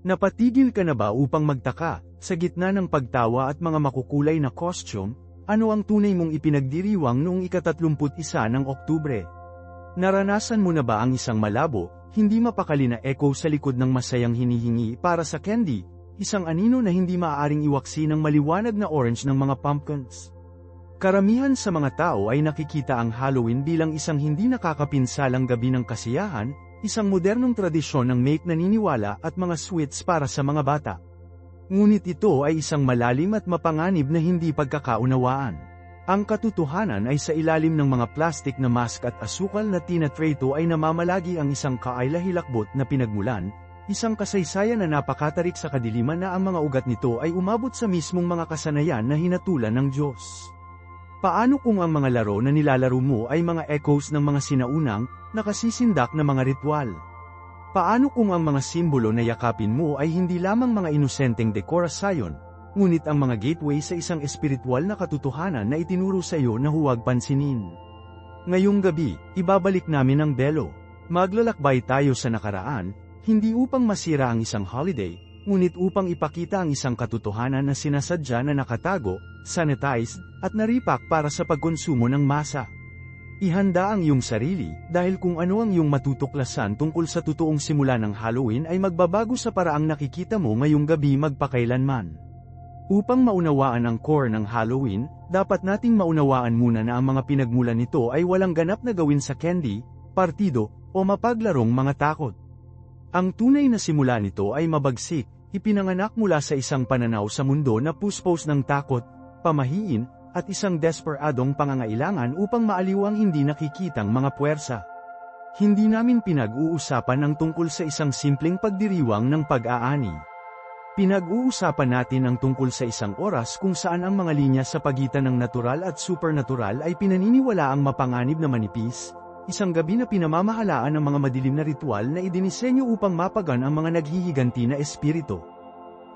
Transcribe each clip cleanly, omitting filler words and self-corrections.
Napatigil ka na ba upang magtaka, sa gitna ng pagtawa at mga makukulay na costume, ano ang tunay mong ipinagdiriwang noong ika-31 ng Oktubre? Naranasan mo na ba ang isang malabo, hindi mapakali na echo sa likod ng masayang hinihingi para sa candy, isang anino na hindi maaaring iwaksi ng maliwanag na orange ng mga pumpkins? Karamihan sa mga tao ay nakikita ang Halloween bilang isang hindi nakakapinsalang gabi ng kasiyahan, isang modernong tradisyon ng make naniniwala at mga sweets para sa mga bata. Ngunit ito ay isang malalim at mapanganib na hindi pagkakaunawaan. Ang katotohanan ay sa ilalim ng mga plastic na mask at asukal na tinatrato ay namamalagi ang isang kaayla-hilakbot na pinagmulan, isang kasaysayan na napakatarik sa kadiliman na ang mga ugat nito ay umabot sa mismong mga kasanayan na hinatulan ng Diyos. Paano kung ang mga laro na nilalaro mo ay mga echoes ng mga sinaunang, nakasisindak na mga ritual? Paano kung ang mga simbolo na yakapin mo ay hindi lamang mga inosenteng dekorasyon, ngunit ang mga gateway sa isang espiritual na katotohanan na itinuro sa iyo na huwag pansinin? Ngayong gabi, ibabalik namin ang belo. Maglalakbay tayo sa nakaraan, hindi upang masira ang isang holiday, ngunit upang ipakita ang isang katotohanan na sinasadya na nakatago, sanitized, at naripak para sa pagkonsumo ng masa. Ihanda ang iyong sarili, dahil kung ano ang iyong matutuklasan tungkol sa totoong simula ng Halloween ay magbabago sa paraang nakikita mo ngayong gabi magpakailanman. Upang maunawaan ang core ng Halloween, dapat nating maunawaan muna na ang mga pinagmulan nito ay walang ganap na gawin sa candy, partido, o mapaglarong mga takot. Ang tunay na simula nito ay mabagsik, ipinanganak mula sa isang pananaw sa mundo na puspos ng takot, pamahiin, at isang desperadong pangangailangan upang maaliw ang hindi nakikitang mga puwersa. Hindi namin pinag-uusapan ang tungkol sa isang simpleng pagdiriwang ng pag-aani. Pinag-uusapan natin ang tungkol sa isang oras kung saan ang mga linya sa pagitan ng natural at supernatural ay pinaniniwalaang mapanganib na manipis, isang gabi na pinamamahalaan ng mga madilim na ritual na idinisenyo upang mapagan ang mga naghihiganti na espiritu.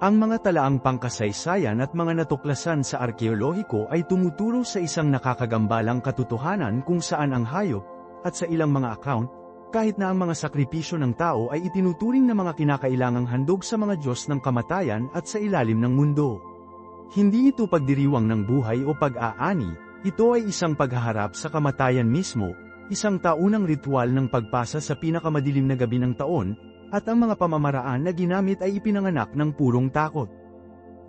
Ang mga talaang pangkasaysayan at mga natuklasan sa arkeolohiko ay tumuturo sa isang nakakagambalang katotohanan kung saan ang hayop, at sa ilang mga account, kahit na ang mga sakripisyo ng tao ay itinuturing na mga kinakailangang handog sa mga Diyos ng kamatayan at sa ilalim ng mundo. Hindi ito pagdiriwang ng buhay o pag-aani, ito ay isang paghaharap sa kamatayan mismo, isang taunang ritual ng pagpasa sa pinakamadilim na gabi ng taon, at ang mga pamamaraan na ginamit ay ipinanganak ng purong takot.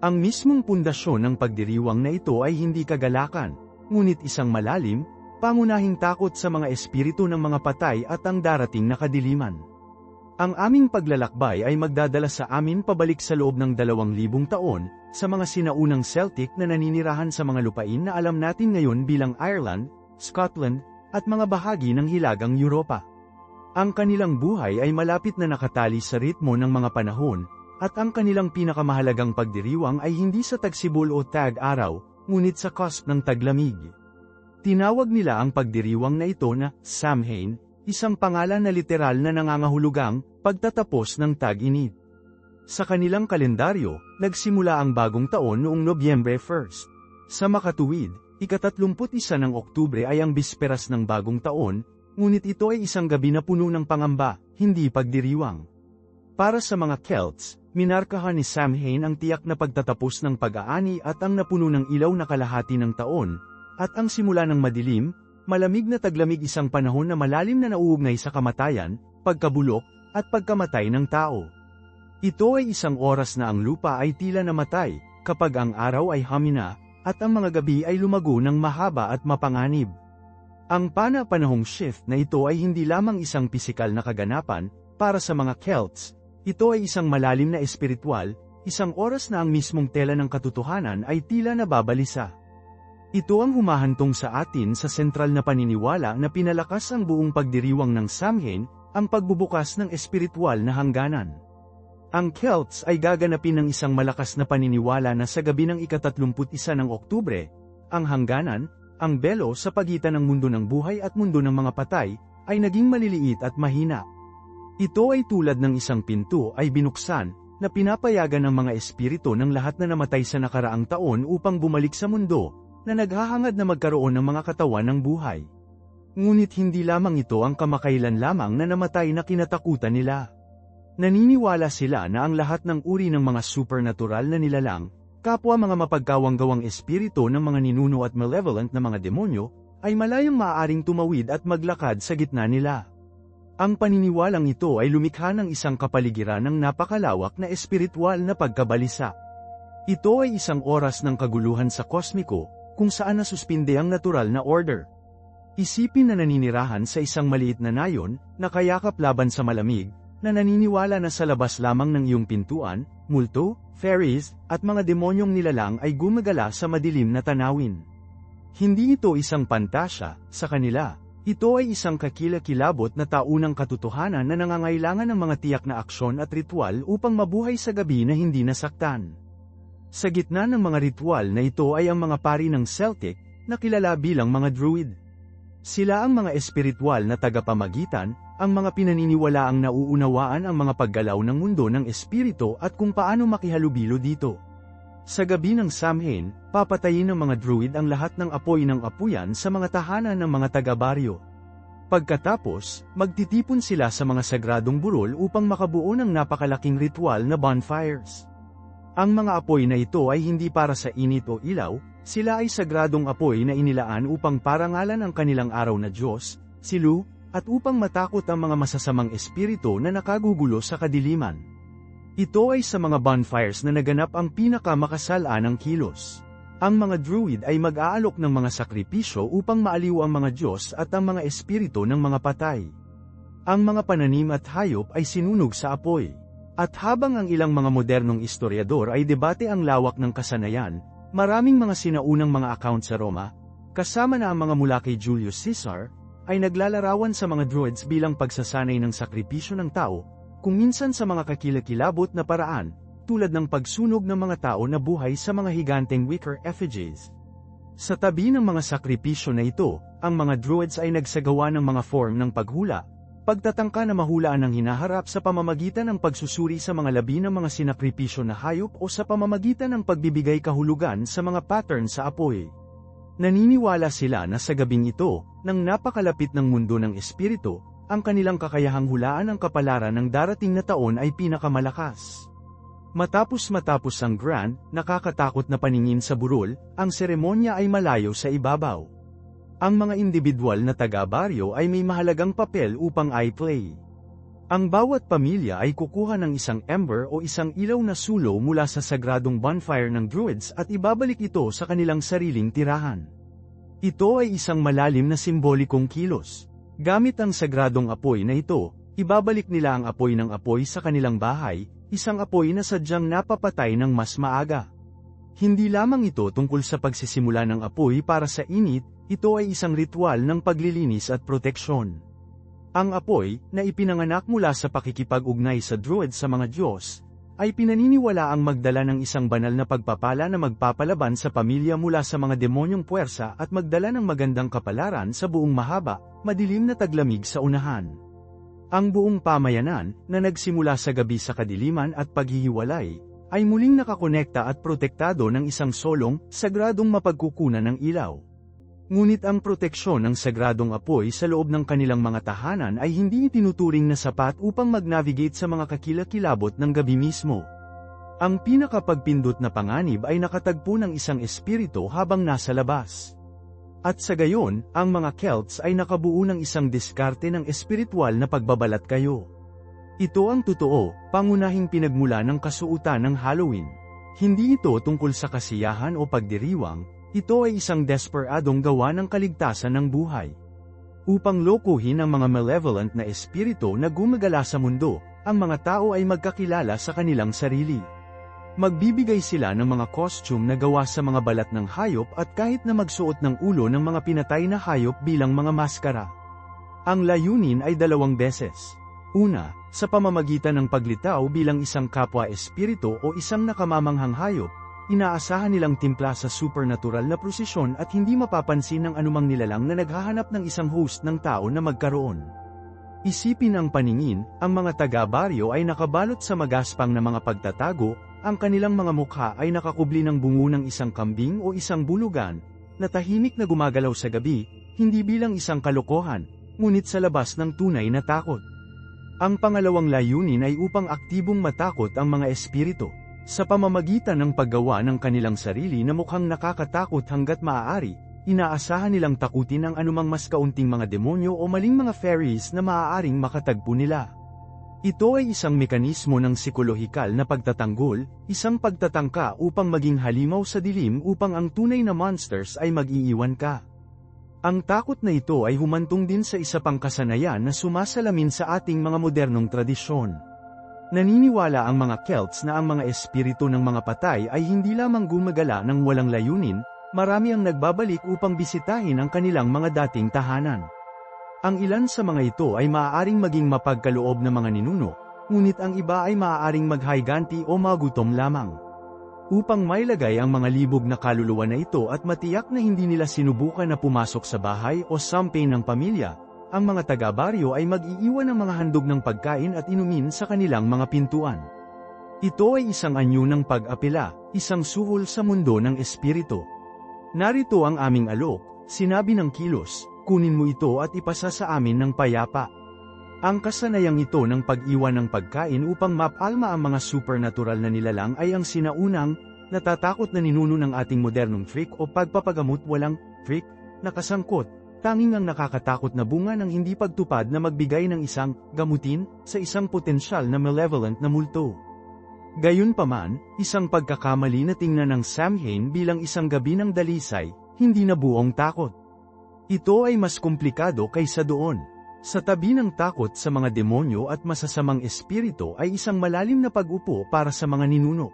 Ang mismong pundasyon ng pagdiriwang na ito ay hindi kagalakan, ngunit isang malalim, pangunahing takot sa mga espiritu ng mga patay at ang darating na kadiliman. Ang aming paglalakbay ay magdadala sa amin pabalik sa loob ng 2,000 taon, sa mga sinaunang Celtic na naninirahan sa mga lupain na alam natin ngayon bilang Ireland, Scotland, at mga bahagi ng Hilagang Europa. Ang kanilang buhay ay malapit na nakatali sa ritmo ng mga panahon, at ang kanilang pinakamahalagang pagdiriwang ay hindi sa tagsibol o tag-araw, ngunit sa cusp ng taglamig. Tinawag nila ang pagdiriwang na ito na Samhain, isang pangalan na literal na nangangahulugang pagtatapos ng tag-init. Sa kanilang kalendaryo, nagsimula ang bagong taon noong Nobyembre 1. Sa makatuwid, ika-31 ng Oktubre ay ang bisperas ng bagong taon, ngunit ito ay isang gabi na puno ng pangamba, hindi pagdiriwang. Para sa mga Celts, minarkahan ni Samhain ang tiyak na pagtatapos ng pag-aani at ang napuno ng ilaw na kalahati ng taon, at ang simula ng madilim, malamig na taglamig, isang panahon na malalim na nauugnay sa kamatayan, pagkabulok, at pagkamatay ng tao. Ito ay isang oras na ang lupa ay tila namatay, kapag ang araw ay hamina, at ang mga gabi ay lumago ng mahaba at mapanganib. Ang pana-panahong shift na ito ay hindi lamang isang pisikal na kaganapan, para sa mga Celts, ito ay isang malalim na espiritual, isang oras na ang mismong tela ng katotohanan ay tila nababalisa. Ito ang humahantong sa atin sa sentral na paniniwala na pinalakas ang buong pagdiriwang ng Samhain, ang pagbubukas ng espiritual na hangganan. Ang Celts ay gaganapin ng isang malakas na paniniwala na sa gabi ng ika-31 ng Oktubre, ang hangganan, ang belo sa pagitan ng mundo ng buhay at mundo ng mga patay, ay naging maliliit at mahina. Ito ay tulad ng isang pinto ay binuksan, na pinapayagan ng mga espiritu ng lahat na namatay sa nakaraang taon upang bumalik sa mundo, na naghahangad na magkaroon ng mga katawan ng buhay. Ngunit hindi lamang ito ang kamakailan lamang na namatay na kinatakutan nila. Naniniwala sila na ang lahat ng uri ng mga supernatural na nilalang, kapwa mga mapagkawang-gawang espiritu ng mga ninuno at malevolent na mga demonyo, ay malayang maaaring tumawid at maglakad sa gitna nila. Ang paniniwalang ito ay lumikha ng isang kapaligiran ng napakalawak na espiritual na pagkabalisa. Ito ay isang oras ng kaguluhan sa kosmiko, kung saan nasuspinde ang natural na order. Isipin na naninirahan sa isang maliit na nayon, na kayakap laban sa malamig, na naniniwala na sa labas lamang ng iyong pintuan, multo, fairies, at mga demonyong nilalang ay gumagala sa madilim na tanawin. Hindi ito isang pantasya, sa kanila. Ito ay isang kakilakilabot na taunang katotohanan na nangangailangan ng mga tiyak na aksyon at ritual upang mabuhay sa gabi na hindi nasaktan. Sa gitna ng mga ritual na ito ay ang mga pari ng Celtic, na kilala bilang mga druid. Sila ang mga espiritual na tagapamagitan, ang mga pinaniniwalaang nauunawaan ang mga paggalaw ng mundo ng espiritu at kung paano makihalubilo dito. Sa gabi ng Samhain, papatayin ng mga druid ang lahat ng apoy ng apuyan sa mga tahanan ng mga taga-baryo. Pagkatapos, magtitipon sila sa mga sagradong burol upang makabuo ng napakalaking ritual na bonfires. Ang mga apoy na ito ay hindi para sa init o ilaw, sila ay sagradong apoy na inilaan upang parangalan ang kanilang araw na Diyos, si Lu, at upang matakot ang mga masasamang espiritu na nakagugulo sa kadiliman. Ito ay sa mga bonfires na naganap ang pinakamakasal-anang kilos. Ang mga druid ay mag-aalok ng mga sakripisyo upang maaliw ang mga Diyos at ang mga espiritu ng mga patay. Ang mga pananim at hayop ay sinunog sa apoy. At habang ang ilang mga modernong historiador ay debate ang lawak ng kasanayan, maraming mga sinaunang mga account sa Roma, kasama na ang mga mula kay Julius Caesar, ay naglalarawan sa mga druids bilang pagsasanay ng sakripisyo ng tao, kung minsan sa mga kakilakilabot na paraan, tulad ng pagsunog ng mga tao na buhay sa mga higanteng wicker effigies. Sa tabi ng mga sakripisyo na ito, ang mga druids ay nagsagawa ng mga form ng paghula, pagtatangka na mahulaan ang hinaharap sa pamamagitan ng pagsusuri sa mga labi ng mga sinakripisyo na hayop o sa pamamagitan ng pagbibigay kahulugan sa mga pattern sa apoy. Naniniwala sila na sa gabing ito, nang napakalapit ng mundo ng espiritu, ang kanilang kakayahang hulaan ang kapalaran ng darating na taon ay pinakamalakas. Matapos ang grand, nakakatakot na paningin sa burol, ang seremonya ay malayo sa ibabaw. Ang mga individual na taga-baryo ay may mahalagang papel upang i-play. Ang bawat pamilya ay kukuha ng isang ember o isang ilaw na sulo mula sa sagradong bonfire ng druids at ibabalik ito sa kanilang sariling tirahan. Ito ay isang malalim na simbolikong kilos. Gamit ang sagradong apoy na ito, ibabalik nila ang apoy ng apoy sa kanilang bahay, isang apoy na sadyang napapatay ng mas maaga. Hindi lamang ito tungkol sa pagsisimula ng apoy para sa init, ito ay isang ritual ng paglilinis at proteksyon. Ang apoy, na ipinanganak mula sa pakikipag-ugnay sa druid sa mga Diyos, ay pinaniniwalaang magdala ng isang banal na pagpapala na magpapalaban sa pamilya mula sa mga demonyong puwersa at magdala ng magandang kapalaran sa buong mahaba, madilim na taglamig sa unahan. Ang buong pamayanan, na nagsimula sa gabi sa kadiliman at paghihiwalay, ay muling nakakonekta at protektado ng isang solong, sagradong mapagkukunan ng ilaw. Ngunit ang proteksyon ng sagradong apoy sa loob ng kanilang mga tahanan ay hindi itinuturing na sapat upang mag-navigate sa mga kakilakilabot ng gabi mismo. Ang pinakapagpindot na panganib ay nakatagpo ng isang espiritu habang nasa labas. At sa gayon, ang mga Celts ay nakabuo ng isang diskarte ng espiritual na pagbabalat kayo. Ito ang totoo, pangunahing pinagmula ng kasuutan ng Halloween. Hindi ito tungkol sa kasiyahan o pagdiriwang, ito ay isang desperadong gawa ng kaligtasan ng buhay. Upang lokohin ang mga malevolent na espiritu na gumagala sa mundo, ang mga tao ay magkakilala sa kanilang sarili. Magbibigay sila ng mga costume na gawa sa mga balat ng hayop at kahit na magsuot ng ulo ng mga pinatay na hayop bilang mga maskara. Ang layunin ay dalawang beses. Una, sa pamamagitan ng paglitaw bilang isang kapwa-espiritu o isang nakamamanghang hayop, inaasahan nilang timpla sa supernatural na prosesyon at hindi mapapansin ng anumang nilalang na naghahanap ng isang host ng tao na magkaroon. Isipin ang paningin, ang mga taga-baryo ay nakabalot sa magaspang na mga pagtatago, ang kanilang mga mukha ay nakakubli ng bungo ng isang kambing o isang bulugan, na tahimik na gumagalaw sa gabi, hindi bilang isang kalokohan, ngunit sa labas ng tunay na takot. Ang pangalawang layunin ay upang aktibong matakot ang mga espiritu, sa pamamagitan ng paggawa ng kanilang sarili na mukhang nakakatakot hanggat maaari. Inaasahan nilang takutin ang anumang mas kaunting mga demonyo o maling mga fairies na maaaring makatagpo nila. Ito ay isang mekanismo ng psikolohikal na pagtatanggol, isang pagtatangka upang maging halimaw sa dilim upang ang tunay na monsters ay mag-iiwan ka. Ang takot na ito ay humantong din sa isa pang kasanayan na sumasalamin sa ating mga modernong tradisyon. Naniniwala ang mga Celts na ang mga espiritu ng mga patay ay hindi lamang gumagala ng walang layunin, marami ang nagbabalik upang bisitahin ang kanilang mga dating tahanan. Ang ilan sa mga ito ay maaaring maging mapagkaloob na mga ninuno, ngunit ang iba ay maaaring maghayganti o magutom lamang. Upang mailagay ang mga libog na kaluluwa na ito at matiyak na hindi nila sinubukan na pumasok sa bahay o sampay ng pamilya, ang mga taga-baryo ay mag-iiwan ng mga handog ng pagkain at inumin sa kanilang mga pintuan. Ito ay isang anyo ng pag-apela, isang suhol sa mundo ng espiritu. Narito ang aming alok, sinabi ng kilos, kunin mo ito at ipasa sa amin ng payapa. Ang kasanayang ito ng pag-iwan ng pagkain upang mapalma ang mga supernatural na nilalang ay ang sinaunang, natatakot na ninuno ng ating modernong freak o pagpapagamot walang freak na kasangkot, tanging ang nakakatakot na bunga ng hindi pagtupad na magbigay ng isang gamutin sa isang potensyal na malevolent na multo. Gayunpaman, isang pagkakamali na tingnan ng Samhain bilang isang gabi ng dalisay, hindi na buong takot. Ito ay mas komplikado kaysa doon. Sa tabi ng takot sa mga demonyo at masasamang espiritu ay isang malalim na pag-upo para sa mga ninuno.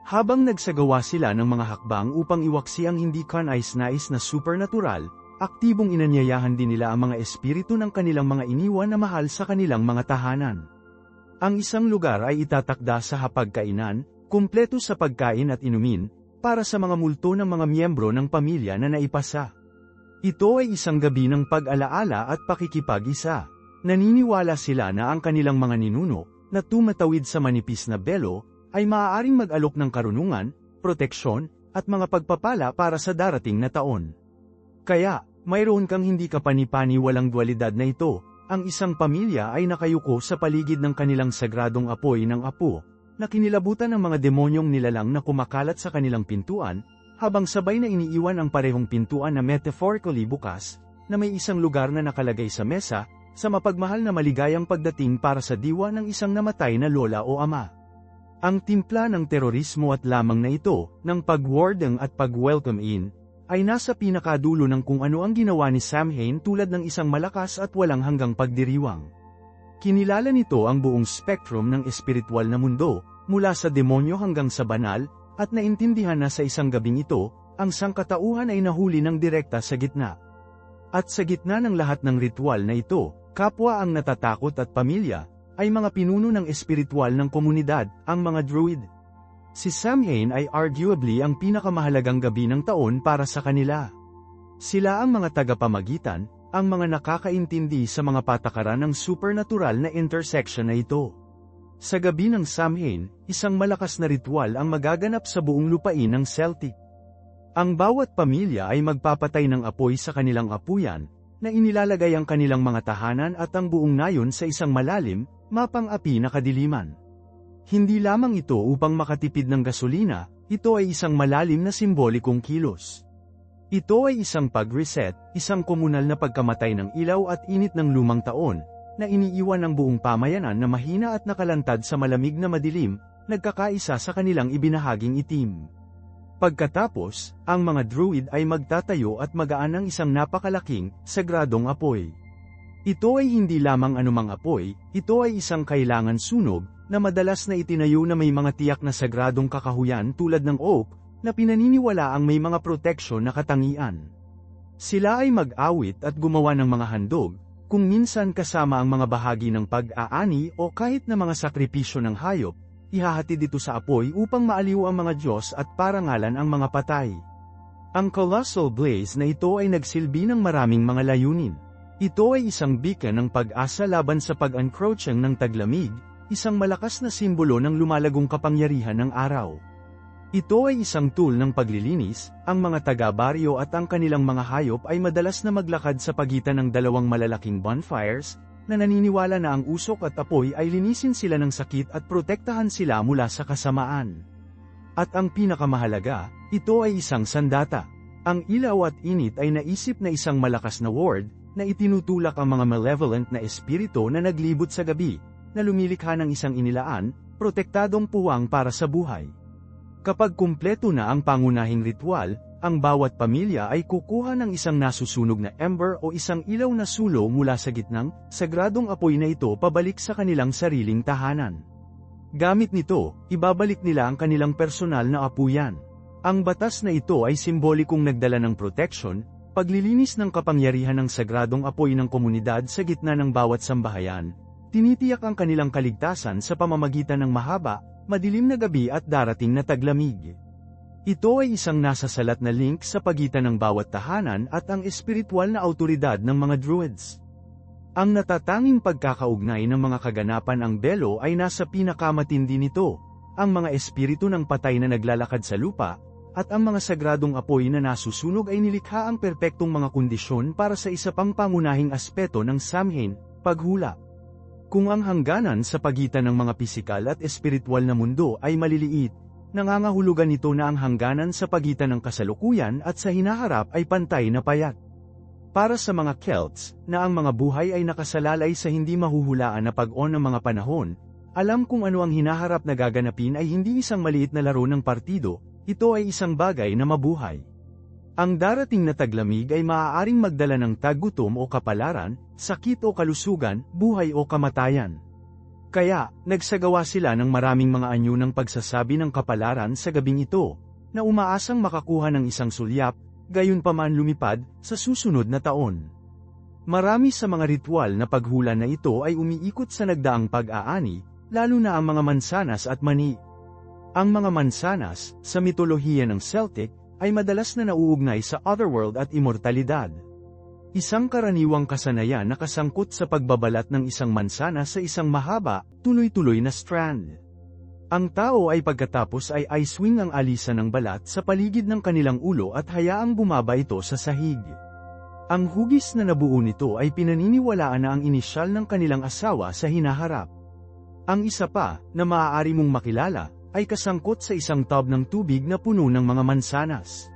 Habang nagsagawa sila ng mga hakbang upang iwaksi ang hindi kanais-nais na supernatural, aktibong inanyayahan din nila ang mga espiritu ng kanilang mga iniwan na mahal sa kanilang mga tahanan. Ang isang lugar ay itatakda sa hapagkainan, kumpleto sa pagkain at inumin, para sa mga multo ng mga miyembro ng pamilya na naipasa. Ito ay isang gabi ng pag-alaala at pakikipag-isa. Naniniwala sila na ang kanilang mga ninuno, na tumatawid sa manipis na belo, ay maaaring mag-alok ng karunungan, proteksyon, at mga pagpapala para sa darating na taon. Kaya, mayroon kang hindi kapani-pani walang dualidad na ito. Ang isang pamilya ay nakayuko sa paligid ng kanilang sagradong apoy ng apo, na kinilabutan ng mga demonyong nilalang na kumakalat sa kanilang pintuan, habang sabay na iniiwan ang parehong pintuan na metaphorically bukas, na may isang lugar na nakalagay sa mesa, sa mapagmahal na maligayang pagdating para sa diwa ng isang namatay na lola o ama. Ang timpla ng terorismo at lamang na ito, ng pag-warding at pag-welcome in, ay nasa pinakadulo ng kung ano ang ginawa ni Samhain tulad ng isang malakas at walang hanggang pagdiriwang. Kinilala nito ang buong spectrum ng espiritual na mundo, mula sa demonyo hanggang sa banal, at naintindihan na sa isang gabing ito, ang sangkatauhan ay nahuli ng direkta sa gitna. At sa gitna ng lahat ng ritual na ito, kapwa ang natatakot at pamilya, ay mga pinuno ng espiritual ng komunidad, ang mga druid. Si Samhain ay arguably ang pinakamahalagang gabi ng taon para sa kanila. Sila ang mga tagapamagitan, ang mga nakakaintindi sa mga patakaran ng supernatural na intersection na ito. Sa gabi ng Samhain, isang malakas na ritual ang magaganap sa buong lupain ng Celtic. Ang bawat pamilya ay magpapatay ng apoy sa kanilang apuyan, na inilalagay ang kanilang mga tahanan at ang buong nayon sa isang malalim, mapang-api na kadiliman. Hindi lamang ito upang makatipid ng gasolina, ito ay isang malalim na simbolikong kilos. Ito ay isang pag-reset, isang komunal na pagkamatay ng ilaw at init ng lumang taon, na iniiwan ng buong pamayanan na mahina at nakalantad sa malamig na madilim, nagkakaisa sa kanilang ibinahaging itim. Pagkatapos, ang mga druid ay magtatayo at magaan ng isang napakalaking, sagradong apoy. Ito ay hindi lamang anumang apoy, ito ay isang kailangan sunog, na madalas na itinayo na may mga tiyak na sagradong kakahuyan tulad ng oak, na pinaniniwala ang may mga proteksyon na katangian. Sila ay mag-awit at gumawa ng mga handog, kung minsan kasama ang mga bahagi ng pag-aani o kahit na mga sakripisyo ng hayop, ihahatid ito sa apoy upang maaliw ang mga Diyos at parangalan ang mga patay. Ang colossal blaze na ito ay nagsilbi ng maraming mga layunin. Ito ay isang beacon ng pag-asa laban sa pag-encroaching ng taglamig, isang malakas na simbolo ng lumalagong kapangyarihan ng araw. Ito ay isang tool ng paglilinis, ang mga taga-baryo at ang kanilang mga hayop ay madalas na maglakad sa pagitan ng dalawang malalaking bonfires, na naniniwala na ang usok at apoy ay linisin sila ng sakit at protektahan sila mula sa kasamaan. At ang pinakamahalaga, ito ay isang sandata. Ang ilaw at init ay naisip na isang malakas na ward, na itinutulak ang mga malevolent na espiritu na naglibot sa gabi, na lumilikha ng isang inilaan, protektadong puwang para sa buhay. Kapag kumpleto na ang pangunahing ritual, ang bawat pamilya ay kukuha ng isang nasusunog na ember o isang ilaw na sulo mula sa gitnang, sagradong apoy na ito pabalik sa kanilang sariling tahanan. Gamit nito, ibabalik nila ang kanilang personal na apuyan. Ang batas na ito ay simbolikong nagdala ng protection, paglilinis ng kapangyarihan ng sagradong apoy ng komunidad sa gitna ng bawat sambahayan, tinitiyak ang kanilang kaligtasan sa pamamagitan ng mahaba, madilim na gabi at darating na taglamig. Ito ay isang nasasalat na link sa pagitan ng bawat tahanan at ang espiritual na awtoridad ng mga druids. Ang natatanging pagkakaugnay ng mga kaganapan ang belo ay nasa pinakamatindi nito, ang mga espiritu ng patay na naglalakad sa lupa, at ang mga sagradong apoy na nasusunog ay nilikha ang perpektong mga kondisyon para sa isa pang pangunahing aspeto ng Samhain, paghula. Kung ang hangganan sa pagitan ng mga pisikal at espiritual na mundo ay maliliit, nangangahulugan ito na ang hangganan sa pagitan ng kasalukuyan at sa hinaharap ay pantay na payat. Para sa mga Celts, na ang mga buhay ay nakasalalay sa hindi mahuhulaan na pag-on ng mga panahon, alam kung ano ang hinaharap na gaganapin ay hindi isang maliit na laro ng partido, ito ay isang bagay na mabuhay. Ang darating na taglamig ay maaaring magdala ng taggutom o kapalaran, sakit o kalusugan, buhay o kamatayan. Kaya, nagsagawa sila ng maraming mga anyo ng pagsasabi ng kapalaran sa gabing ito, na umaasang makakuha ng isang sulyap, gayunpaman lumipad, sa susunod na taon. Marami sa mga ritual na paghula na ito ay umiikot sa nagdaang pag-aani, lalo na ang mga mansanas at mani. Ang mga mansanas, sa mitolohiya ng Celtic, ay madalas na nauugnay sa otherworld at immortalidad. Isang karaniwang kasanayan na kasangkot sa pagbabalat ng isang mansana sa isang mahaba, tuloy-tuloy na strand. Ang tao ay pagkatapos ay i-swing ang alisan ng balat sa paligid ng kanilang ulo at hayaang bumaba ito sa sahig. Ang hugis na nabuo nito ay pinaniniwalaan na ang inisyal ng kanilang asawa sa hinaharap. Ang isa pa, na maaari mong makilala, ay kasangkot sa isang tub ng tubig na puno ng mga mansanas.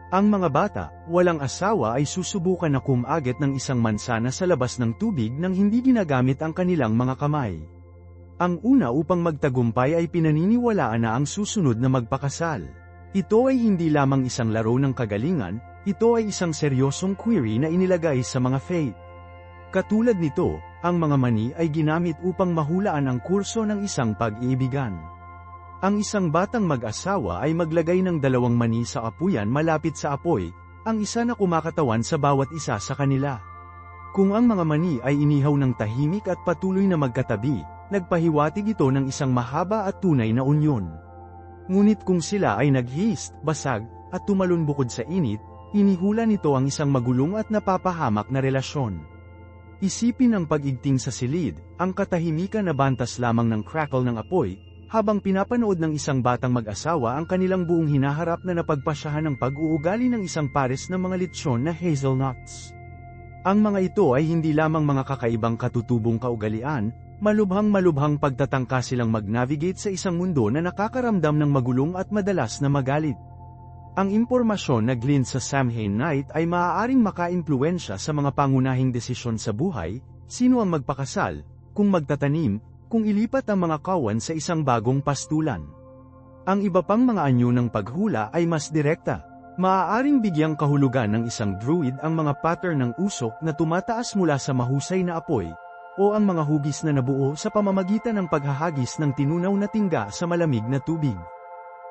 Ang mga bata, walang asawa ay susubukan na kumagat ng isang mansana sa labas ng tubig nang hindi ginagamit ang kanilang mga kamay. Ang una upang magtagumpay ay pinaniniwalaan na ang susunod na magpakasal. Ito ay hindi lamang isang laro ng kagalingan, ito ay isang seryosong query na inilagay sa mga faith. Katulad nito, ang mga mani ay ginamit upang mahulaan ang kurso ng isang pag-iibigan. Ang isang batang mag-asawa ay maglagay ng 2 mani sa apuyan malapit sa apoy, ang isa na kumakatawan sa bawat isa sa kanila. Kung ang mga mani ay inihaw ng tahimik at patuloy na magkatabi, nagpahiwatig ito ng isang mahaba at tunay na unyon. Ngunit kung sila ay naghist, basag, at tumalon bukod sa init, inihula nito ang isang magulong at napapahamak na relasyon. Isipin ang pag-igting sa silid, ang katahimikan na bantas lamang ng crackle ng apoy, habang pinapanood ng isang batang mag-asawa ang kanilang buong hinaharap na napagpasyahan ng pag-uugali ng isang pares ng mga litsyon na hazelnuts. Ang mga ito ay hindi lamang mga kakaibang katutubong kaugalian, malubhang-malubhang pagtatangka silang mag-navigate sa isang mundo na nakakaramdam ng magulong at madalas na magalit. Ang impormasyon na glint sa Samhain Night ay maaaring maka-impluwensya sa mga pangunahing desisyon sa buhay, sino ang magpakasal, kung magtatanim, kung ilipat ang mga kawan sa isang bagong pastulan. Ang iba pang mga anyo ng paghula ay mas direkta. Maaaring bigyang kahulugan ng isang druid ang mga pattern ng usok na tumataas mula sa mahusay na apoy, o ang mga hugis na nabuo sa pamamagitan ng paghahagis ng tinunaw na tingga sa malamig na tubig.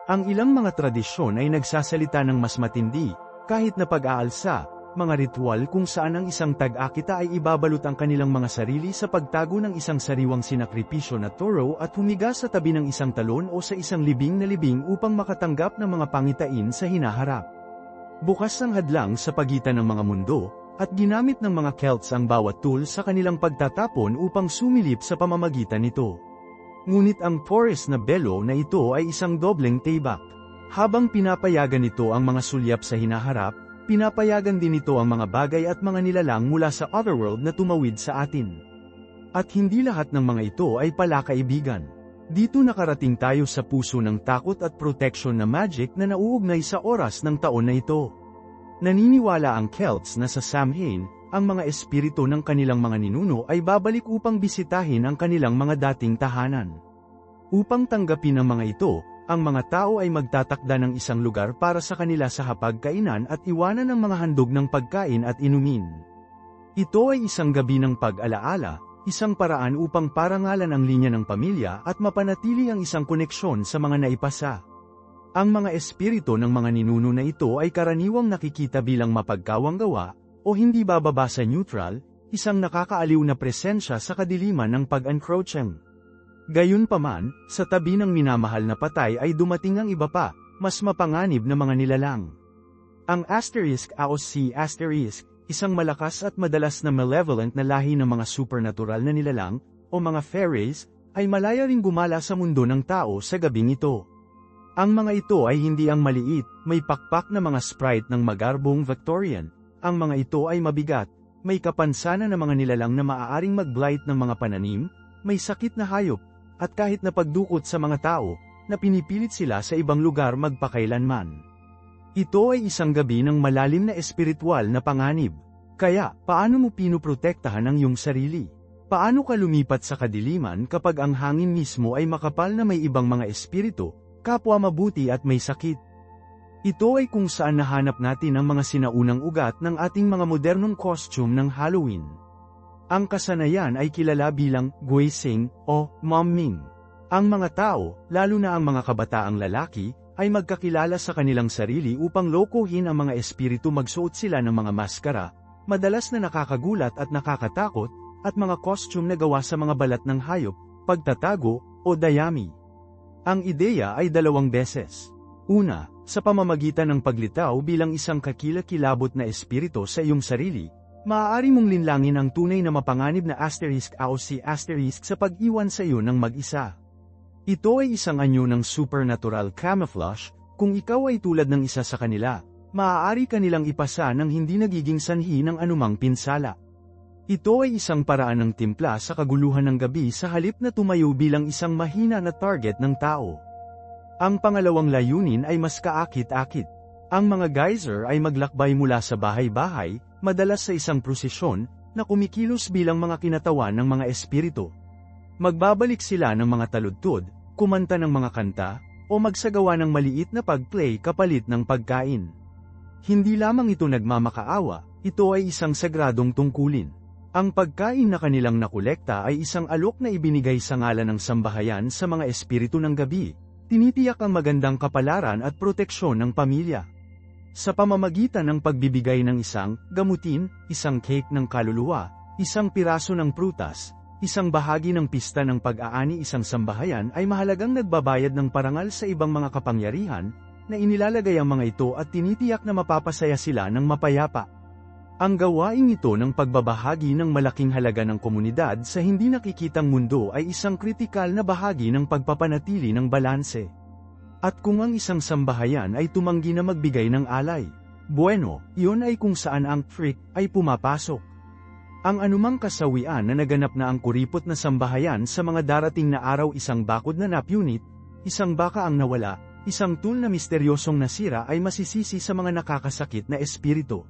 Ang ilang mga tradisyon ay nagsasalita ng mas matindi, kahit na pag-aalsa, mga ritual kung saan ang isang tag-akita ay ibabalot ang kanilang mga sarili sa pagtago ng isang sariwang sinakripisyo na toro at humiga sa tabi ng isang talon o sa isang libing na libing upang makatanggap ng mga pangitain sa hinaharap. Bukas ang hadlang sa pagitan ng mga mundo, at ginamit ng mga Celts ang bawat tool sa kanilang pagtatapon upang sumilip sa pamamagitan nito. Ngunit ang porous na belo na ito ay isang dobleng tibak. Habang pinapayagan nito ang mga sulyap sa hinaharap, pinapayagan din ito ang mga bagay at mga nilalang mula sa otherworld na tumawid sa atin. At hindi lahat ng mga ito ay palakaibigan. Dito nakarating tayo sa puso ng takot at protection na magic na nauugnay sa oras ng taon na ito. Naniniwala ang Celts na sa Samhain, ang mga espiritu ng kanilang mga ninuno ay babalik upang bisitahin ang kanilang mga dating tahanan. Upang tanggapin ang mga ito, ang mga tao ay magtatakda ng isang lugar para sa kanila sa hapagkainan at iwanan ang mga handog ng pagkain at inumin. Ito ay isang gabi ng pag-alaala, isang paraan upang parangalan ang linya ng pamilya at mapanatili ang isang koneksyon sa mga naipasa. Ang mga espiritu ng mga ninuno na ito ay karaniwang nakikita bilang mapagkawang gawa, o hindi bababa sa neutral, isang nakakaaliw na presensya sa kadiliman ng pag-encroaching. Gayunpaman, sa tabi ng minamahal na patay ay dumating ang iba pa, mas mapanganib na mga nilalang. Ang ***, isang malakas at madalas na malevolent na lahi ng mga supernatural na nilalang, o mga fairies, ay malaya ring gumala sa mundo ng tao sa gabing ito. Ang mga ito ay hindi ang maliit, may pakpak na mga sprite ng magarbong Victorian. Ang mga ito ay mabigat, may kapansanan na mga nilalang na maaaring mag-blight ng mga pananim, may sakit na hayop, at kahit na pagdukot sa mga tao, na pinipilit sila sa ibang lugar magpakailanman. Ito ay isang gabi ng malalim na espiritual na panganib. Kaya, paano mo pinoprotektahan ang iyong sarili? Paano ka lumipat sa kadiliman kapag ang hangin mismo ay makapal na may ibang mga espiritu, kapwa mabuti at may sakit? Ito ay kung saan nahanap natin ang mga sinaunang ugat ng ating mga modernong costume ng Halloween. Ang kasanayan ay kilala bilang Guising o Momming. Ang mga tao, lalo na ang mga kabataang lalaki, ay magkakilala sa kanilang sarili upang lokohin ang mga espiritu. Magsuot sila ng mga maskara, madalas na nakakagulat at nakakatakot, at mga costume na gawa sa mga balat ng hayop, pagtatago, o dayami. Ang ideya ay dalawang beses. Una, sa pamamagitan ng paglitaw bilang isang kakilakilabot na espiritu sa iyong sarili, maaari mong linlangin ang tunay na mapanganib na **** sa pag-iwan sa iyo ng mag-isa. Ito ay isang anyo ng supernatural camouflage. Kung ikaw ay tulad ng isa sa kanila, maaari ka nilang ipasa ng hindi nagiging sanhi ng anumang pinsala. Ito ay isang paraan ng timpla sa kaguluhan ng gabi sa halip na tumayo bilang isang mahina na target ng tao. Ang pangalawang layunin ay mas kaakit-akit. Ang mga geyser ay maglakbay mula sa bahay-bahay, madalas sa isang prosesyon, na kumikilos bilang mga kinatawan ng mga espiritu. Magbabalik sila ng mga taludtod, kumanta ng mga kanta, o magsagawa ng maliit na pag-play kapalit ng pagkain. Hindi lamang ito nagmamakaawa, ito ay isang sagradong tungkulin. Ang pagkain na kanilang nakolekta ay isang alok na ibinigay sa ngalan ng sambahayan sa mga espiritu ng gabi. Tinitiyak ang magandang kapalaran at proteksyon ng pamilya. Sa pamamagitan ng pagbibigay ng isang gamutin, isang cake ng kaluluwa, isang piraso ng prutas, isang bahagi ng pista ng pag-aani, isang sambahayan ay mahalagang nagbabayad ng parangal sa ibang mga kapangyarihan, na inilalagay ang mga ito at tinitiyak na mapapasaya sila ng mapayapa. Ang gawaing ito ng pagbabahagi ng malaking halaga ng komunidad sa hindi nakikitang mundo ay isang kritikal na bahagi ng pagpapanatili ng balanse. At kung ang isang sambahayan ay tumanggi na magbigay ng alay, bueno, iyon ay kung saan ang freak ay pumapasok. Ang anumang kasawian na naganap na ang kuripot na sambahayan sa mga darating na araw, isang bakod na napunit, isang baka ang nawala, isang tool na misteryosong nasira ay masisisi sa mga nakakasakit na espiritu.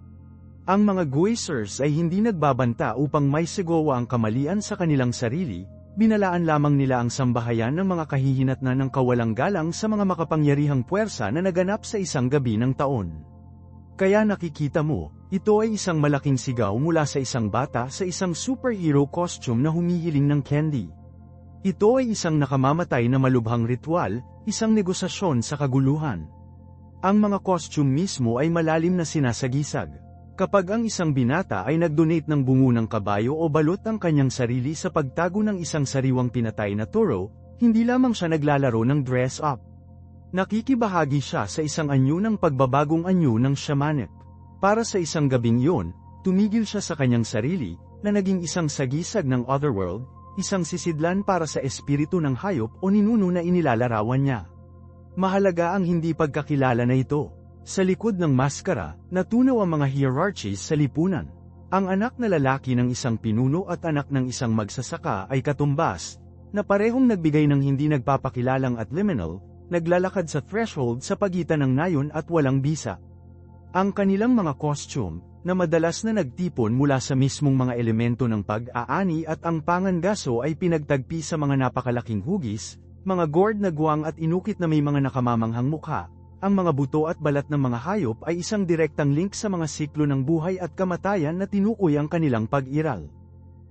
Ang mga Guisers ay hindi nagbabanta upang may sigawa ang kamalian sa kanilang sarili, binalaan lamang nila ang sambahayan ng mga kahihinatnan ng kawalang galang sa mga makapangyarihang puwersa na naganap sa isang gabi ng taon. Kaya nakikita mo, ito ay isang malaking sigaw mula sa isang bata sa isang superhero costume na humihiling ng candy. Ito ay isang nakamamatay na malubhang ritual, isang negosasyon sa kaguluhan. Ang mga costume mismo ay malalim na sinasagisag. Kapag ang isang binata ay nag-donate ng bungo ng kabayo o balot ang kanyang sarili sa pagtago ng isang sariwang pinatay na toro, hindi lamang siya naglalaro ng dress-up. Nakikibahagi siya sa isang anyo ng pagbabagong anyo ng shamanic. Para sa isang gabing yon, tumigil siya sa kanyang sarili, na naging isang sagisag ng otherworld, isang sisidlan para sa espiritu ng hayop o ninuno na inilalarawan niya. Mahalaga ang hindi pagkakilala na ito. Sa likod ng maskara, natunaw ang mga hierarchies sa lipunan. Ang anak na lalaki ng isang pinuno at anak ng isang magsasaka ay katumbas, na parehong nagbigay ng hindi nagpapakilalang at liminal, naglalakad sa threshold sa pagitan ng nayon at walang bisa. Ang kanilang mga costume, na madalas na nagtipon mula sa mismong mga elemento ng pag-aani at ang pangangaso ay pinagtagpi sa mga napakalaking hugis, mga gourd na guwang at inukit na may mga nakamamanghang mukha. Ang mga buto at balat ng mga hayop ay isang direktang link sa mga siklo ng buhay at kamatayan na tinukoy ang kanilang pag-iral.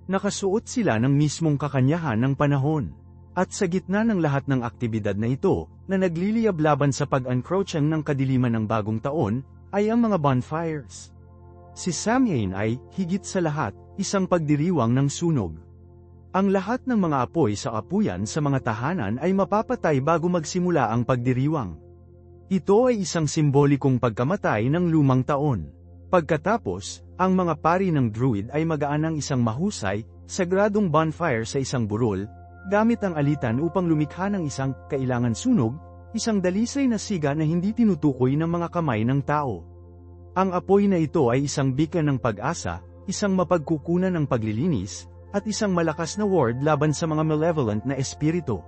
Nakasuot sila ng mismong kakanyahan ng panahon. At sa gitna ng lahat ng aktibidad na ito, na nagliliyab laban sa pag-encroaching ng kadiliman ng bagong taon, ay ang mga bonfires. Si Samhain ay, higit sa lahat, isang pagdiriwang ng sunog. Ang lahat ng mga apoy sa apuyan sa mga tahanan ay mapapatay bago magsimula ang pagdiriwang. Ito ay isang simbolikong pagkamatay ng lumang taon. Pagkatapos, ang mga pari ng druid ay magaan ng isang mahusay, sagradong bonfire sa isang burol, gamit ang alitan upang lumikha ng isang kailangan sunog, isang dalisay na siga na hindi tinutukoy ng mga kamay ng tao. Ang apoy na ito ay isang beacon ng pag-asa, isang mapagkukunan ng paglilinis, at isang malakas na ward laban sa mga malevolent na espiritu.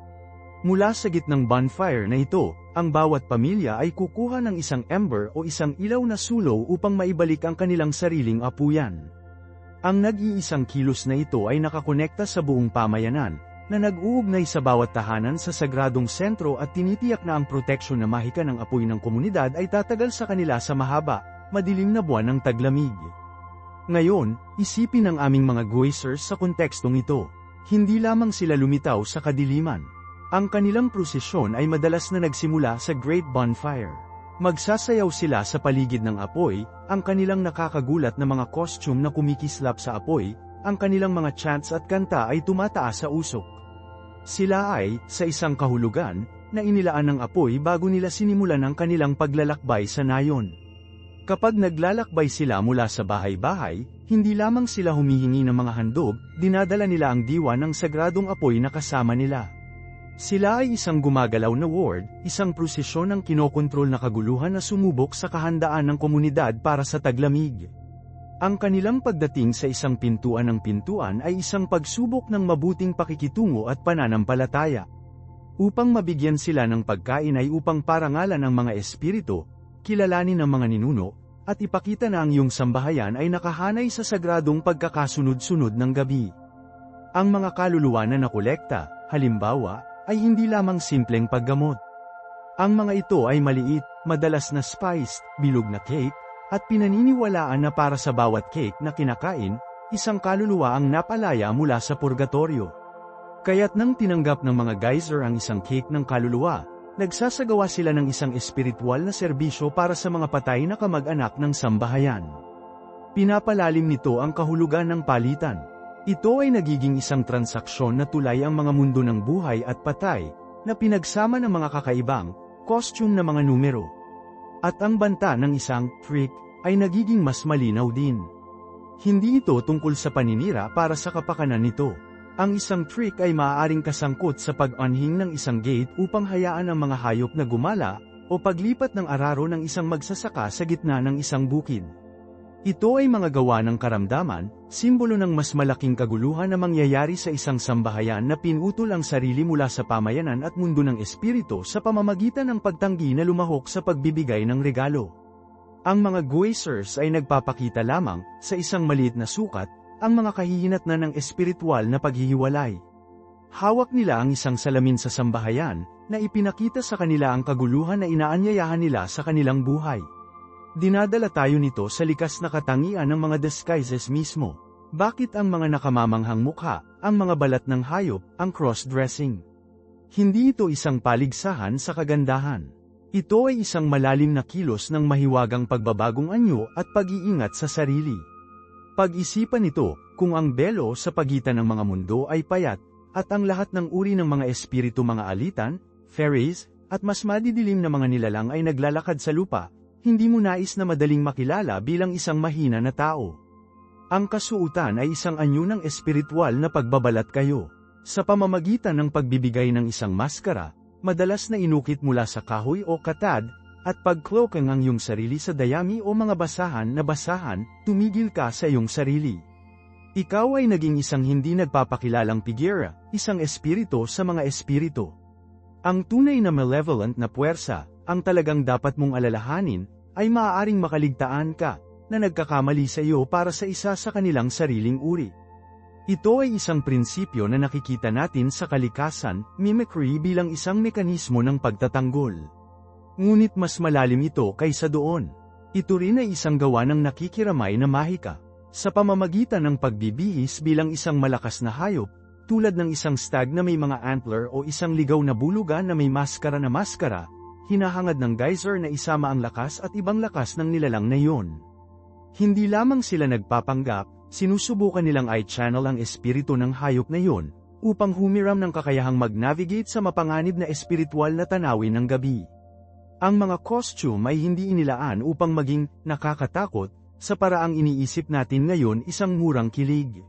Mula sa gitnang bonfire na ito, ang bawat pamilya ay kukuha ng isang ember o isang ilaw na sulong upang maibalik ang kanilang sariling apuyan. Ang nag-iisang kilos na ito ay nakakonekta sa buong pamayanan, na nag-uugnay sa bawat tahanan sa sagradong sentro at tinitiyak na ang proteksyon na mahika ng apoy ng komunidad ay tatagal sa kanila sa mahaba, madilim na buwan ng taglamig. Ngayon, isipin ang aming mga Goisers sa kontekstong ito. Hindi lamang sila lumitaw sa kadiliman. Ang kanilang prosesyon ay madalas na nagsimula sa Great Bonfire. Magsasayaw sila sa paligid ng apoy, ang kanilang nakakagulat na mga costume na kumikislap sa apoy, ang kanilang mga chants at kanta ay tumataas sa usok. Sila ay, sa isang kahulugan, na inilaan ng apoy bago nila sinimulan ang kanilang paglalakbay sa nayon. Kapag naglalakbay sila mula sa bahay-bahay, hindi lamang sila humihingi ng mga handog, dinadala nila ang diwa ng sagradong apoy na kasama nila. Sila ay isang gumagalaw na ward, isang prosesyon ng kinokontrol na kaguluhan na sumubok sa kahandaan ng komunidad para sa taglamig. Ang kanilang pagdating sa isang pintuan ng pintuan ay isang pagsubok ng mabuting pakikitungo at pananampalataya. Upang mabigyan sila ng pagkain ay upang parangalan ang mga espiritu, kilalanin ang mga ninuno, at ipakita na ang iyong sambahayan ay nakahanay sa sagradong pagkakasunod-sunod ng gabi. Ang mga kaluluwa na nakolekta, halimbawa, ay hindi lamang simpleng paggamot. Ang mga ito ay maliit, madalas na spiced, bilog na cake, at pinaniniwalaan na para sa bawat cake na kinakain, isang kaluluwa ang napalaya mula sa purgatorio. Kaya't nang tinanggap ng mga geyser ang isang cake ng kaluluwa, nagsasagawa sila ng isang espiritual na serbisyo para sa mga patay na kamag-anak ng sambahayan. Pinapalalim nito ang kahulugan ng palitan. Ito ay nagiging isang transaksyon na tulay ang mga mundo ng buhay at patay, na pinagsama ng mga kakaibang, costume na mga numero. At ang banta ng isang trick ay nagiging mas malinaw din. Hindi ito tungkol sa paninira para sa kapakanan nito. Ang isang trick ay maaaring kasangkot sa pag-unhing ng isang gate upang hayaan ang mga hayop na gumala, o paglipat ng araro ng isang magsasaka sa gitna ng isang bukid. Ito ay mga gawa ng karamdaman, simbolo ng mas malaking kaguluhan na mangyayari sa isang sambahayan na pinutol ang sarili mula sa pamayanan at mundo ng espiritu sa pamamagitan ng pagtanggi na lumahok sa pagbibigay ng regalo. Ang mga Goisers ay nagpapakita lamang, sa isang maliit na sukat, ang mga kahihinatnan ng espiritual na paghihiwalay. Hawak nila ang isang salamin sa sambahayan, na ipinakita sa kanila ang kaguluhan na inaanyayahan nila sa kanilang buhay. Dinadala tayo nito sa likas na katangian ng mga disguises mismo. Bakit ang mga nakamamanghang mukha, ang mga balat ng hayop, ang cross-dressing? Hindi ito isang paligsahan sa kagandahan. Ito ay isang malalim na kilos ng mahiwagang pagbabagong anyo at pag-iingat sa sarili. Pag-isipan ito, kung ang belo sa pagitan ng mga mundo ay payat, at ang lahat ng uri ng mga espiritu mga alitan, fairies, at mas madidilim na mga nilalang ay naglalakad sa lupa, hindi mo nais na madaling makilala bilang isang mahina na tao. Ang kasuutan ay isang anyo ng espiritual na pagbabalat kayo. Sa pamamagitan ng pagbibigay ng isang maskara, madalas na inukit mula sa kahoy o katad, At pag-cloaking ang iyong sarili sa dayami o mga basahan na basahan, tumigil ka sa iyong sarili. Ikaw ay naging isang hindi nagpapakilalang figura, isang espiritu sa mga espiritu. Ang tunay na malevolent na puwersa, ang talagang dapat mong alalahanin, ay maaaring makaligtaan ka, na nagkakamali sa iyo para sa isa sa kanilang sariling uri. Ito ay isang prinsipyo na nakikita natin sa kalikasan, mimicry bilang isang mekanismo ng pagtatanggol. Ngunit mas malalim ito kaysa doon. Ito rin ay isang gawa ng nakikiramay na mahika, sa pamamagitan ng pagbibihis bilang isang malakas na hayop, tulad ng isang stag na may mga antler o isang ligaw na bulugan na may maskara, hinahangad ng geyser na isama ang lakas at ibang lakas ng nilalang na iyon. Hindi lamang sila nagpapanggap, sinusubukan nilang i-channel ang espiritu ng hayop na iyon, upang humiram ng kakayahang mag-navigate sa mapanganib na espiritual na tanawin ng gabi. Ang mga costume ay hindi inilaan upang maging nakakatakot, sa paraang iniisip natin ngayon isang murang kilig.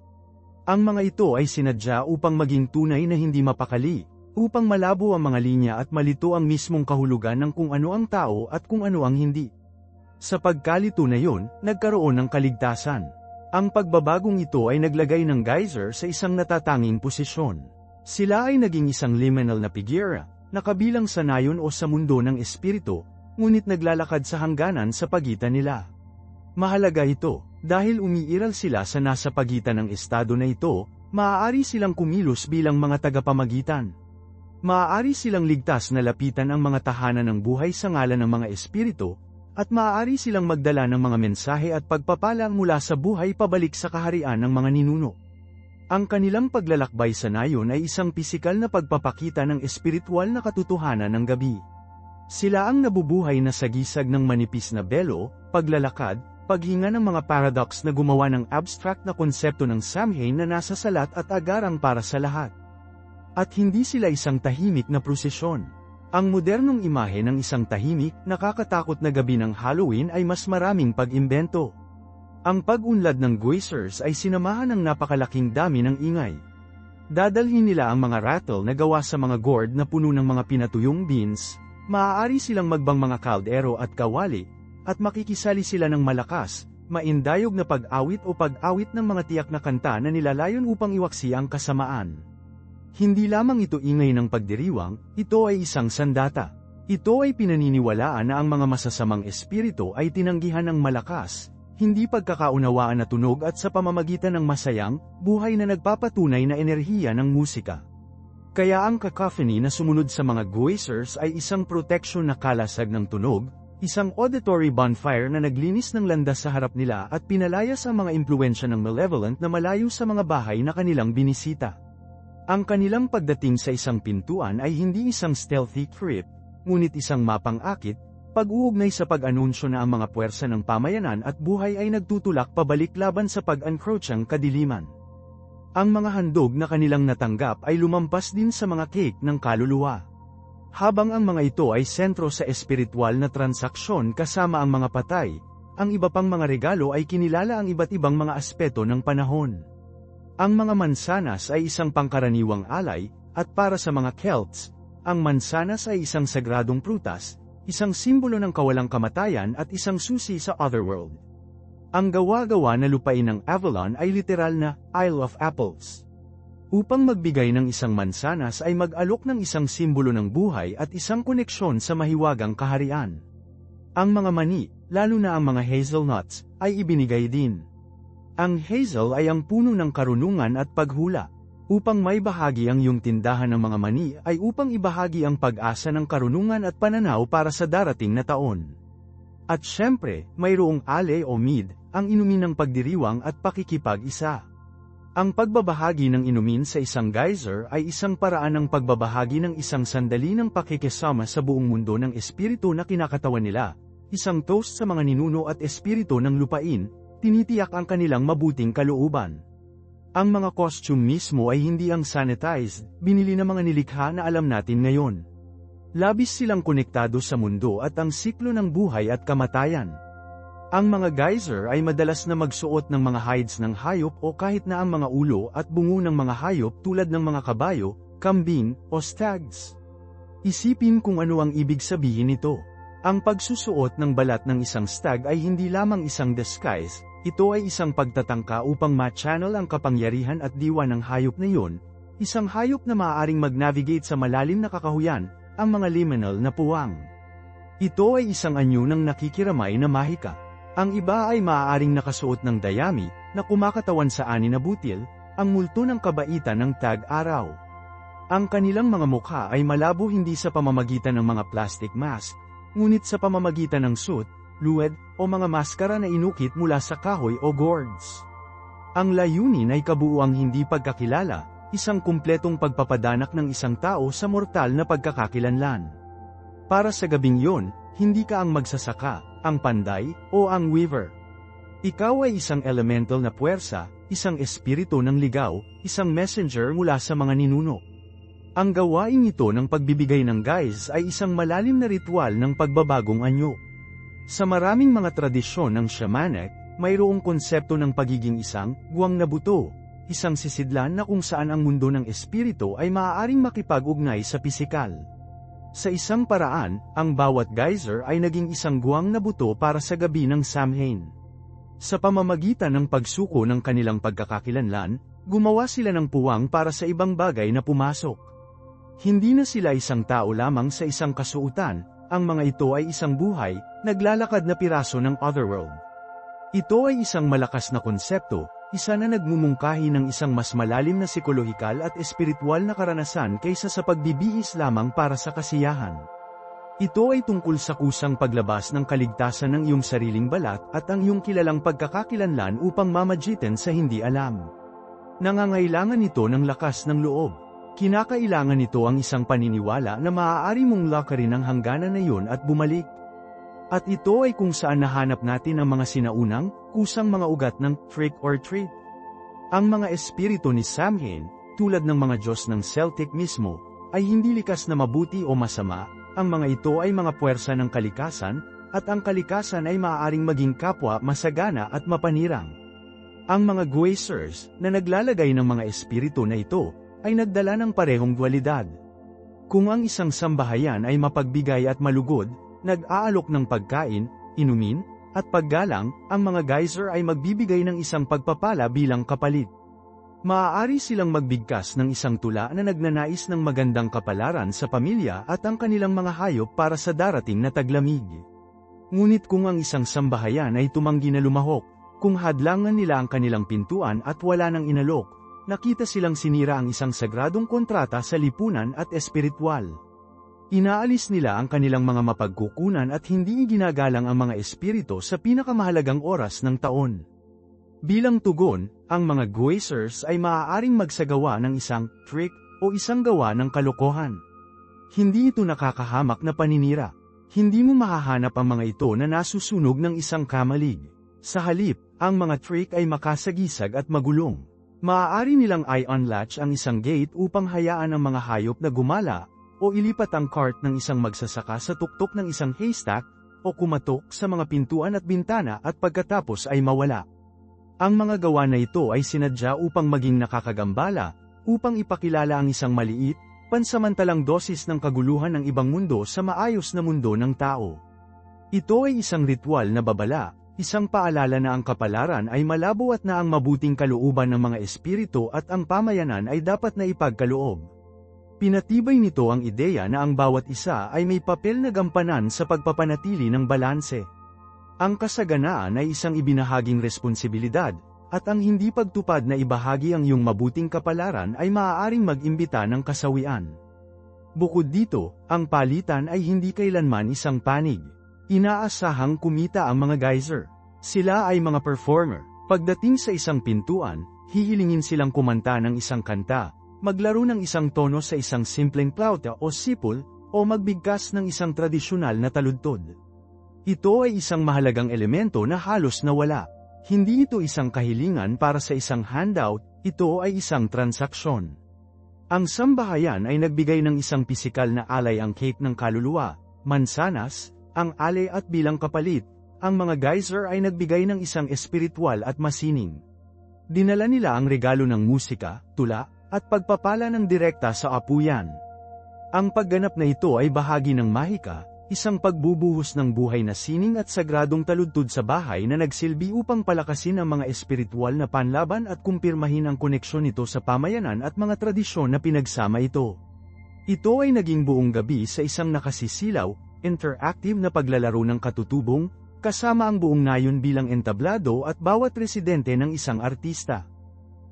Ang mga ito ay sinadya upang maging tunay na hindi mapakali, upang malabo ang mga linya at malito ang mismong kahulugan ng kung ano ang tao at kung ano ang hindi. Sa pagkalito na yon, nagkaroon ng kaligtasan. Ang pagbabagong ito ay naglagay ng geyser sa isang natatanging posisyon. Sila ay naging isang liminal na figura, nakabilang sa nayon o sa mundo ng espiritu, ngunit naglalakad sa hangganan sa pagitan nila. Mahalaga ito, dahil umiiral sila sa nasa pagitan ng estado na ito, maaari silang kumilos bilang mga tagapamagitan. Maaari silang ligtas na lapitan ang mga tahanan ng buhay sa ngalan ng mga espiritu, at maaari silang magdala ng mga mensahe at pagpapala mula sa buhay pabalik sa kaharian ng mga ninuno. Ang kanilang paglalakbay sa nayon ay isang pisikal na pagpapakita ng espiritual na katotohanan ng gabi. Sila ang nabubuhay na sagisag ng manipis na belo, paglalakad, paghinga ng mga paradox na gumawa ng abstract na konsepto ng Samhain na nasa salat at agarang para sa lahat. At hindi sila isang tahimik na prosesyon. Ang modernong imahe ng isang tahimik, nakakatakot na gabi ng Halloween ay mas maraming pag-imbento. Ang pag-unlad ng geysers ay sinamahan ng napakalaking dami ng ingay. Dadalhin nila ang mga rattle na gawa sa mga gourd na puno ng mga pinatuyong beans, maaari silang magbang mga kaldero at kawali, at makikisali sila ng malakas, maindayog na pag-awit o pag-awit ng mga tiyak na kanta na nilalayon upang iwaksi ang kasamaan. Hindi lamang ito ingay ng pagdiriwang, ito ay isang sandata. Ito ay pinaniniwalaan na ang mga masasamang espiritu ay tinanggihan ng malakas, hindi pagkakaunawaan na tunog at sa pamamagitan ng masayang, buhay na nagpapatunay na enerhiya ng musika. Kaya ang cacophony na sumunod sa mga geysers ay isang proteksyon na kalasag ng tunog, isang auditory bonfire na naglinis ng landas sa harap nila at pinalayas ang mga impluwensya ng malevolent na malayo sa mga bahay na kanilang binisita. Ang kanilang pagdating sa isang pintuan ay hindi isang stealthy trip, ngunit isang mapang-akit, pag-uugnay sa pag-anunsyo na ang mga puwersa ng pamayanan at buhay ay nagtutulak pabalik laban sa pag-encroachang kadiliman. Ang mga handog na kanilang natanggap ay lumampas din sa mga cake ng kaluluwa. Habang ang mga ito ay sentro sa espiritual na transaksyon kasama ang mga patay, ang iba pang mga regalo ay kinilala ang iba't ibang mga aspeto ng panahon. Ang mga mansanas ay isang pangkaraniwang alay, at para sa mga Celts, ang mansanas ay isang sagradong prutas, isang simbolo ng kawalang kamatayan at isang susi sa otherworld. Ang gawa-gawa na lupain ng Avalon ay literal na Isle of Apples. Upang magbigay ng isang mansanas ay mag-alok ng isang simbolo ng buhay at isang koneksyon sa mahiwagang kaharian. Ang mga mani, lalo na ang mga hazelnuts, ay ibinigay din. Ang hazel ay ang puno ng karunungan at paghula. Upang may bahagi ang iyong tindahan ng mga mani ay upang ibahagi ang pag-asa ng karunungan at pananaw para sa darating na taon. At syempre, mayroong ale o mead, ang inumin ng pagdiriwang at pakikipag-isa. Ang pagbabahagi ng inumin sa isang geyser ay isang paraan ng pagbabahagi ng isang sandali ng pakikisama sa buong mundo ng espiritu na kinakatawan nila, isang toast sa mga ninuno at espiritu ng lupain, tinitiyak ang kanilang mabuting kalooban. Ang mga costume mismo ay hindi ang sanitized, binili ng mga nilikha na alam natin ngayon. Labis silang konektado sa mundo at ang siklo ng buhay at kamatayan. Ang mga geyser ay madalas na magsuot ng mga hides ng hayop o kahit na ang mga ulo at bungo ng mga hayop tulad ng mga kabayo, kambing, o stags. Isipin kung ano ang ibig sabihin nito. Ang pagsusuot ng balat ng isang stag ay hindi lamang isang disguise, ito ay isang pagtatangka upang ma-channel ang kapangyarihan at diwa ng hayop na yun, isang hayop na maaaring mag-navigate sa malalim na kakahuyan, ang mga liminal na puwang. Ito ay isang anyo ng nakikiramay na mahika. Ang iba ay maaaring nakasuot ng dayami, na kumakatawan sa ani na butil, ang multo ng kabaitan ng tag-araw. Ang kanilang mga mukha ay malabo hindi sa pamamagitan ng mga plastic mask, ngunit sa pamamagitan ng suit, luwed, o mga maskara na inukit mula sa kahoy o gourds. Ang layunin ay kabuuang hindi pagkakilala, isang kumpletong pagpapadanak ng isang tao sa mortal na pagkakakilanlan. Para sa gabing yon, hindi ka ang magsasaka, ang panday, o ang weaver. Ikaw ay isang elemental na puwersa, isang espiritu ng ligaw, isang messenger mula sa mga ninuno. Ang gawain ito ng pagbibigay ng guise ay isang malalim na ritual ng pagbabagong anyo. Sa maraming mga tradisyon ng shamanic, mayroong konsepto ng pagiging isang guwang na buto, isang sisidlan na kung saan ang mundo ng espiritu ay maaaring makipag-ugnay sa pisikal. Sa isang paraan, ang bawat geyser ay naging isang guwang na buto para sa gabi ng Samhain. Sa pamamagitan ng pagsuko ng kanilang pagkakakilanlan, gumawa sila ng puwang para sa ibang bagay na pumasok. Hindi na sila isang tao lamang sa isang kasuotan, ang mga ito ay isang buhay, naglalakad na piraso ng otherworld. Ito ay isang malakas na konsepto, isa na nagmumungkahi ng isang mas malalim na psikolohikal at espiritual na karanasan kaysa sa pagbibihis lamang para sa kasiyahan. Ito ay tungkol sa kusang paglabas ng kaligtasan ng iyong sariling balat at ang iyong kilalang pagkakakilanlan upang mamagitan sa hindi alam. Nangangailangan ito ng lakas ng loob. Kinakailangan nito ang isang paniniwala na maaari mong lakarin ang hangganan na iyon at bumalik. At ito ay kung saan nahanap natin ang mga sinaunang, kusang mga ugat ng trick or treat. Ang mga espiritu ni Samhain, tulad ng mga Diyos ng Celtic mismo, ay hindi likas na mabuti o masama. Ang mga ito ay mga puwersa ng kalikasan, at ang kalikasan ay maaaring maging kapwa masagana at mapanirang. Ang mga Guisers, na naglalagay ng mga espiritu na ito, ay nagdala ng parehong dualidad. Kung ang isang sambahayan ay mapagbigay at malugod, nag-aalok ng pagkain, inumin, at paggalang, ang mga geyser ay magbibigay ng isang pagpapala bilang kapalit. Maaari silang magbigkas ng isang tula na nagnanais ng magandang kapalaran sa pamilya at ang kanilang mga hayop para sa darating na taglamig. Ngunit kung ang isang sambahayan ay tumanggi na lumahok, kung hadlangan nila ang kanilang pintuan at wala nang inalok, nakita silang sinira ang isang sagradong kontrata sa lipunan at espiritual. Inaalis nila ang kanilang mga mapagkukunan at hindi iginagalang ang mga espiritu sa pinakamahalagang oras ng taon. Bilang tugon, ang mga Guisers ay maaaring magsagawa ng isang trick o isang gawa ng kalokohan. Hindi ito nakakahamak na paninira. Hindi mo mahahanap ang mga ito na nasusunog ng isang kamalig. Sa halip, ang mga trick ay makasagisag at magulong. Maaari nilang i-unlatch ang isang gate upang hayaan ang mga hayop na gumala, o ilipat ang cart ng isang magsasaka sa tuktok ng isang haystack, o kumatok sa mga pintuan at bintana at pagkatapos ay mawala. Ang mga gawa na ito ay sinadya upang maging nakakagambala, upang ipakilala ang isang maliit, pansamantalang dosis ng kaguluhan ng ibang mundo sa maayos na mundo ng tao. Ito ay isang ritual na babala, isang paalala na ang kapalaran ay malabo at na ang mabuting kalooban ng mga espiritu at ang pamayanan ay dapat na ipagkaloob. Pinatibay nito ang ideya na ang bawat isa ay may papel na gampanan sa pagpapanatili ng balanse. Ang kasaganaan ay isang ibinahaging responsibilidad, at ang hindi pagtupad na ibahagi ang iyong mabuting kapalaran ay maaaring mag-imbita ng kasawian. Bukod dito, ang palitan ay hindi kailanman isang panig. Inaasahang kumita ang mga geyser. Sila ay mga performer. Pagdating sa isang pintuan, hihilingin silang kumanta ng isang kanta, maglaro ng isang tono sa isang simpleng plauta o sipol, o magbigkas ng isang tradisyonal na taludtod. Ito ay isang mahalagang elemento na halos nawala. Hindi ito isang kahilingan para sa isang handout, ito ay isang transaksyon. Ang sambahayan ay nagbigay ng isang pisikal na alay ang cake ng kaluluwa, mansanas, ang alay at bilang kapalit, ang mga geyser ay nagbigay ng isang espiritual at masining. Dinala nila ang regalo ng musika, tula, at pagpapala ng direkta sa apuyan. Ang pagganap na ito ay bahagi ng mahika, isang pagbubuhos ng buhay na sining at sagradong taludtod sa bahay na nagsilbi upang palakasin ang mga espiritual na panlaban at kumpirmahin ang koneksyon nito sa pamayanan at mga tradisyon na pinagsama ito. Ito ay naging buong gabi sa isang nakasisilaw, interactive na paglalaro ng katutubong, kasama ang buong nayon bilang entablado at bawat residente ng isang artista.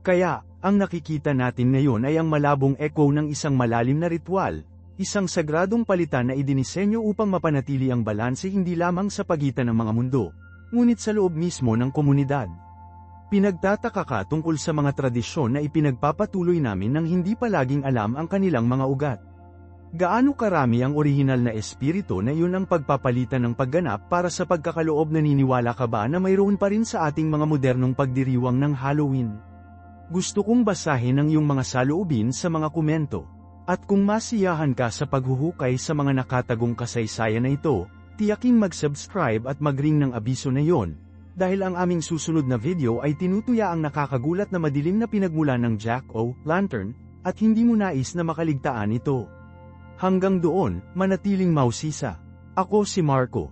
Kaya, ang nakikita natin ngayon ay ang malabong echo ng isang malalim na ritual, isang sagradong palitan na idinisenyo upang mapanatili ang balanse hindi lamang sa pagitan ng mga mundo, ngunit sa loob mismo ng komunidad. Pinagtataka ka tungkol sa mga tradisyon na ipinagpapatuloy namin nang hindi palaging alam ang kanilang mga ugat. Gaano karami ang orihinal na espiritu na iyon ang pagpapalitan ng pagganap para sa pagkakaloob? Naniniwala ka ba na mayroon pa rin sa ating mga modernong pagdiriwang ng Halloween? Gusto kong basahin ang iyong mga saloobin sa mga komento. At kung masiyahan ka sa paghuhukay sa mga nakatagong kasaysayan na ito, tiyaking mag-subscribe at mag-ring ng abiso na yon, dahil ang aming susunod na video ay tinutuya ang nakakagulat na madilim na pinagmulan ng Jack-o'-lantern, at hindi mo nais na makaligtaan ito. Hanggang doon, manatiling mausisa. Ako si Marco.